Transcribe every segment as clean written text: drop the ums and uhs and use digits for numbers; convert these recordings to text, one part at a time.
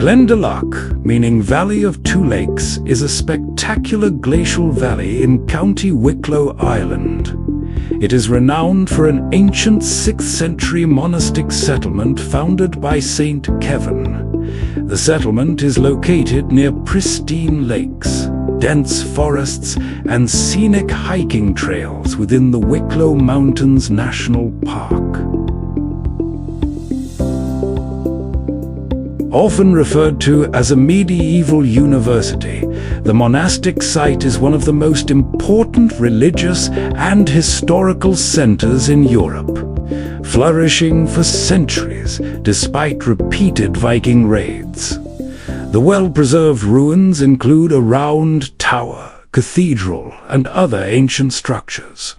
Glendalough, meaning Valley of Two Lakes, is a spectacular glacial valley in County Wicklow, Ireland. It is renowned for an ancient 6th century monastic settlement founded by Saint Kevin. The settlement is located near pristine lakes, dense forests, and scenic hiking trails within the Wicklow Mountains National Park. Often referred to as a medieval university, the monastic site is one of the most important religious and historical centers in Europe, flourishing for centuries despite repeated Viking raids. The well-preserved ruins include a round tower, cathedral, and other ancient structures.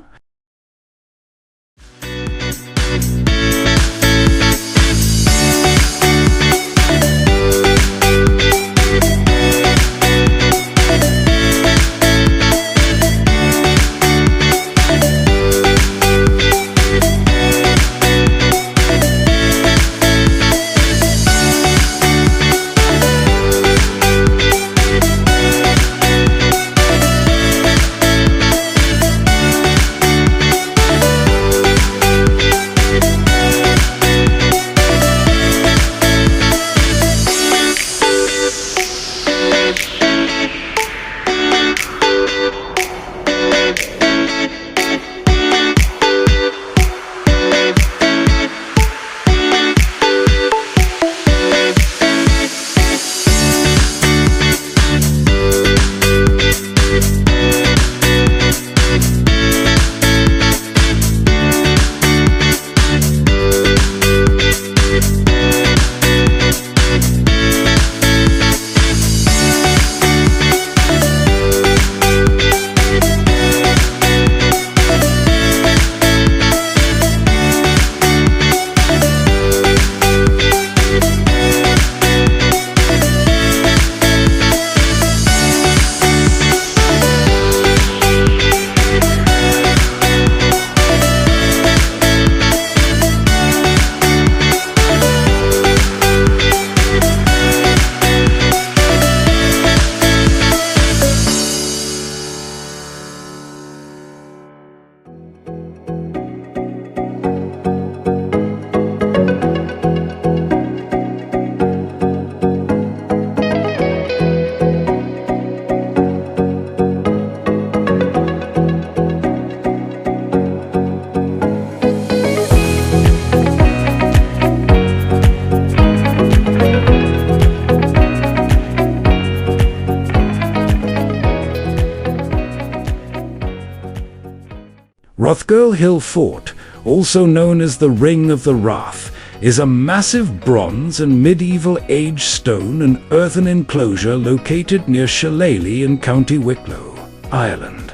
Rothgirl Hill Fort, also known as the Ring of the Wrath, is a massive bronze and medieval age stone and earthen enclosure located near Shillelagh in County Wicklow, Ireland.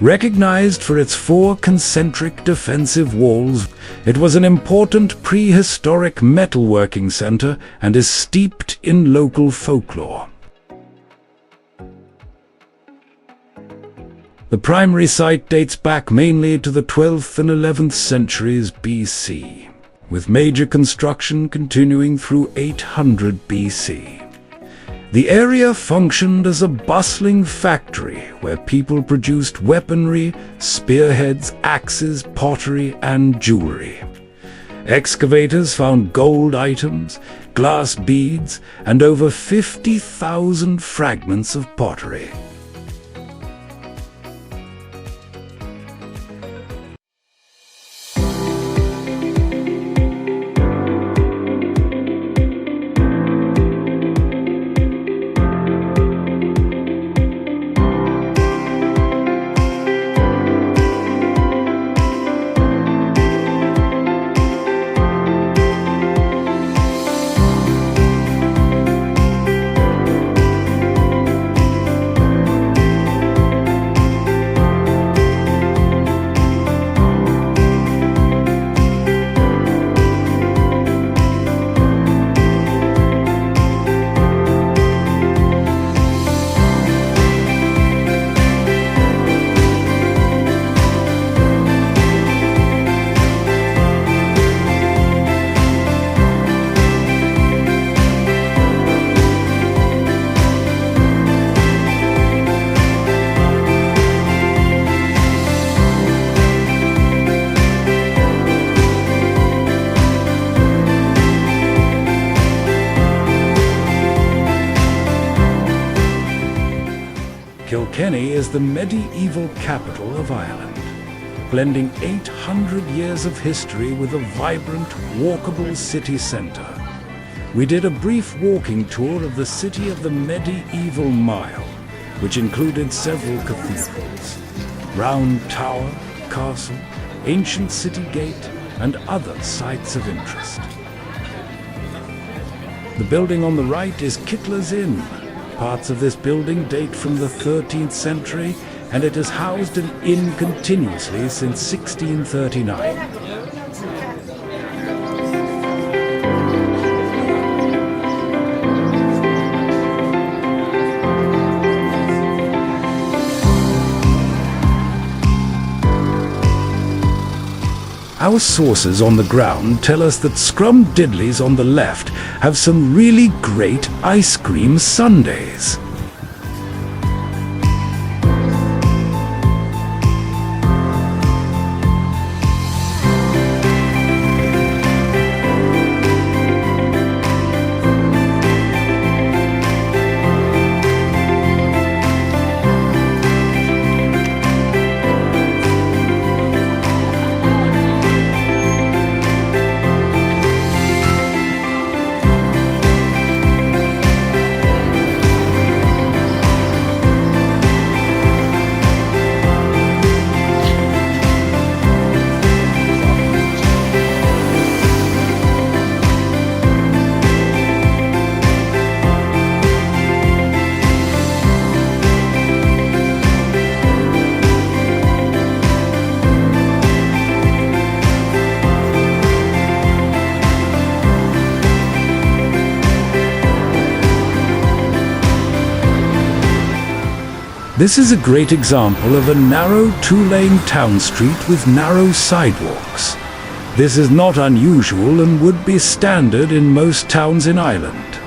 Recognized for its 4 concentric defensive walls, it was an important prehistoric metalworking center and is steeped in local folklore. The primary site dates back mainly to the 12th and 11th centuries BC, with major construction continuing through 800 BC. The area functioned as a bustling factory where people produced weaponry, spearheads, axes, pottery, and jewelry. Excavators found gold items, glass beads, and over 50,000 fragments of pottery. Kilkenny is the medieval capital of Ireland, blending 800 years of history with a vibrant, walkable city centre. We did a brief walking tour of the city of the medieval mile, which included several cathedrals, Round Tower, castle, ancient city gate, and other sites of interest. The building on the right is Kittler's Inn. Parts of this building date from the 13th century, and it has housed an inn continuously since 1639. Our sources on the ground tell us that Scrumdiddly's on the left have some really great ice cream sundaes. This is a great example of a narrow two-lane town street with narrow sidewalks. This is not unusual and would be standard in most towns in Ireland.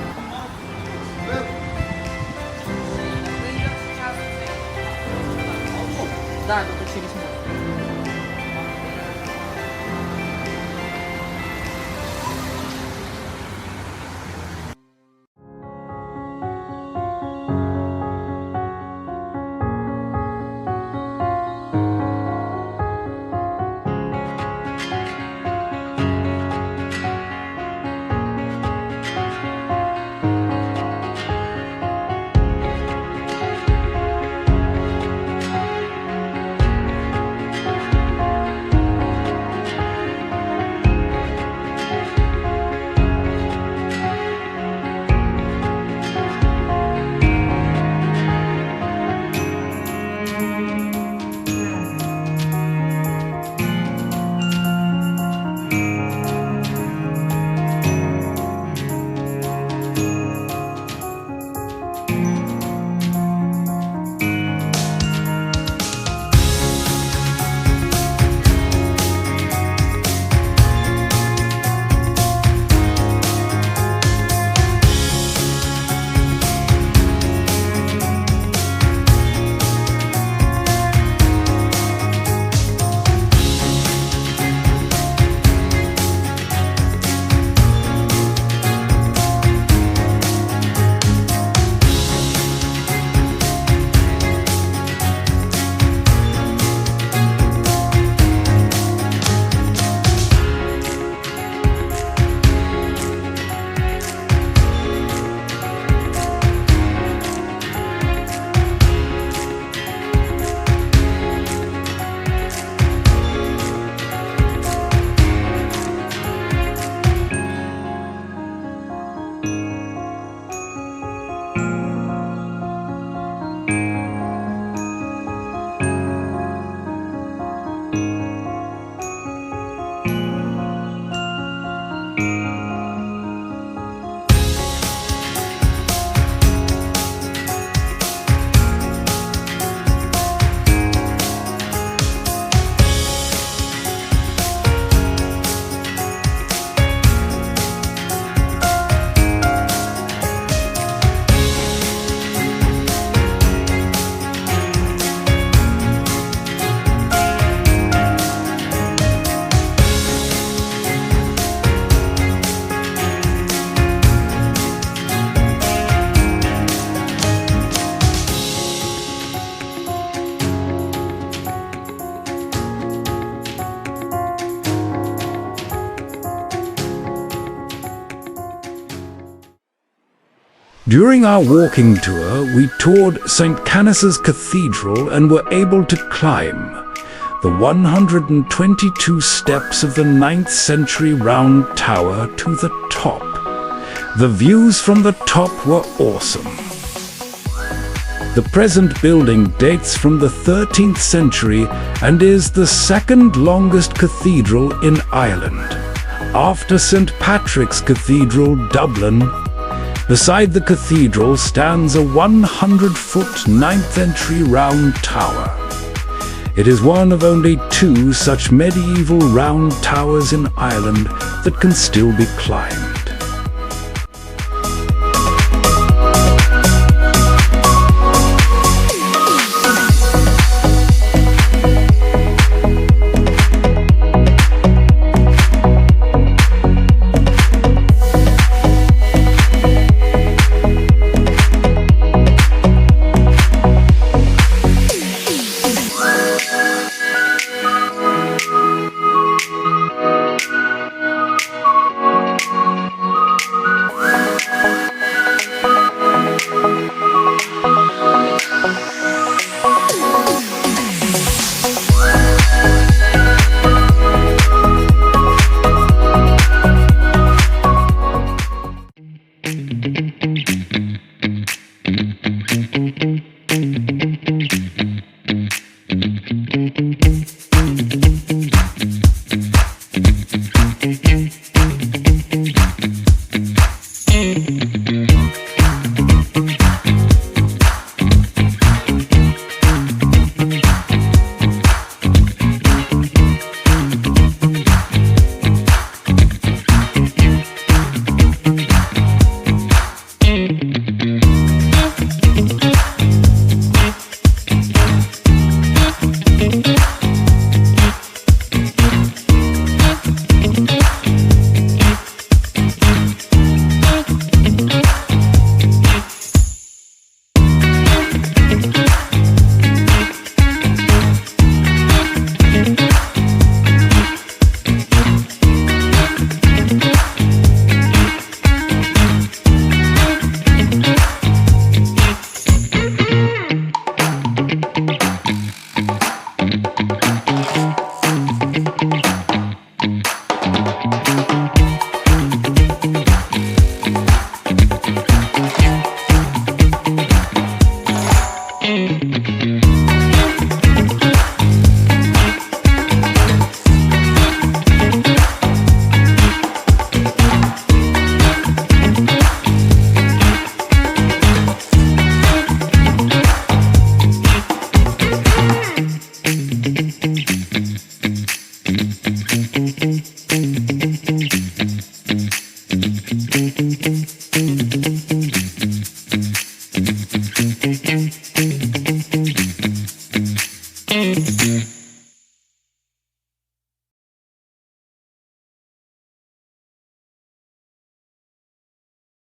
During our walking tour, we toured St. Canice's Cathedral and were able to climb the 122 steps of the 9th century round tower to the top. The views from the top were awesome. The present building dates from the 13th century and is the second longest cathedral in Ireland, after St. Patrick's Cathedral, Dublin. Beside the cathedral stands a 100-foot 9th century round tower. It is one of only 2 such medieval round towers in Ireland that can still be climbed.